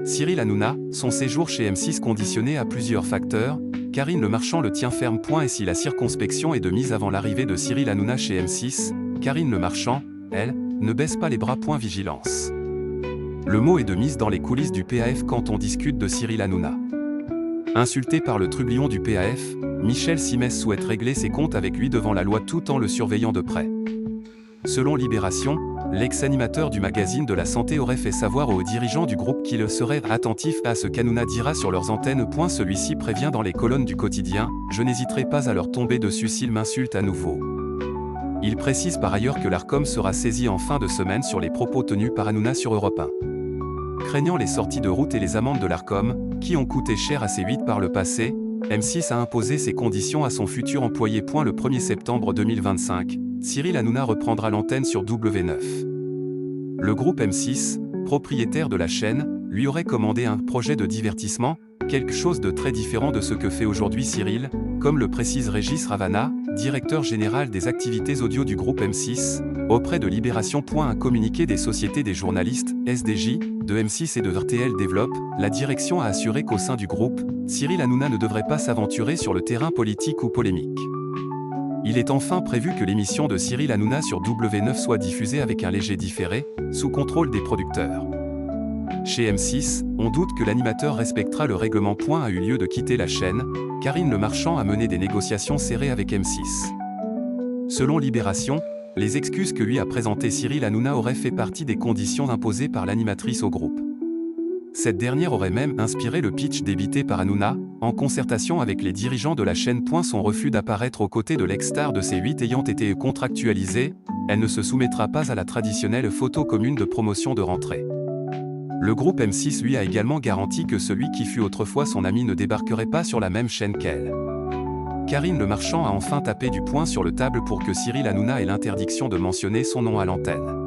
Cyril Hanouna, son séjour chez M6 conditionné à plusieurs facteurs, Karine Le Marchand le tient ferme. Et si la circonspection est de mise avant l'arrivée de Cyril Hanouna chez M6, Karine Le Marchand, elle, ne baisse pas les bras. Vigilance. Le mot est de mise dans les coulisses du PAF quand on discute de Cyril Hanouna. Insulté par le trublion du PAF, Michel Simès souhaite régler ses comptes avec lui devant la loi tout en le surveillant de près. Selon Libération, l'ex-animateur du magazine de la santé aurait fait savoir aux dirigeants du groupe qu'il serait attentif à ce qu'Hanouna dira sur leurs antennes. Celui-ci prévient dans les colonnes du quotidien « Je n'hésiterai pas à leur tomber dessus s'ils m'insultent à nouveau ». Il précise par ailleurs que l'Arcom sera saisi en fin de semaine sur les propos tenus par Hanouna sur Europe 1. Craignant les sorties de route et les amendes de l'Arcom, qui ont coûté cher à C8 par le passé, M6 a imposé ses conditions à son futur employé. Le 1er septembre 2025, Cyril Hanouna reprendra l'antenne sur W9. Le groupe M6, propriétaire de la chaîne, lui aurait commandé un projet de divertissement, quelque chose de très différent de ce que fait aujourd'hui Cyril, comme le précise Régis Ravana, directeur général des activités audio du groupe M6, auprès de Libération. Un communiqué des sociétés des journalistes, SDJ, de M6 et de RTL développe, la direction a assuré qu'au sein du groupe, Cyril Hanouna ne devrait pas s'aventurer sur le terrain politique ou polémique. Il est enfin prévu que l'émission de Cyril Hanouna sur W9 soit diffusée avec un léger différé, sous contrôle des producteurs. Chez M6, on doute que l'animateur respectera le règlement. A eu lieu de quitter la chaîne, Karine Le Marchand a mené des négociations serrées avec M6. Selon Libération, les excuses que lui a présentées Cyril Hanouna auraient fait partie des conditions imposées par l'animatrice au groupe. Cette dernière aurait même inspiré le pitch débité par Hanouna, en concertation avec les dirigeants de la chaîne. Son refus d'apparaître aux côtés de l'ex-star de C8 ayant été contractualisé, elle ne se soumettra pas à la traditionnelle photo commune de promotion de rentrée. Le groupe M6 lui a également garanti que celui qui fut autrefois son ami ne débarquerait pas sur la même chaîne qu'elle. Karine Le Marchand a enfin tapé du poing sur le table pour que Cyril Hanouna ait l'interdiction de mentionner son nom à l'antenne.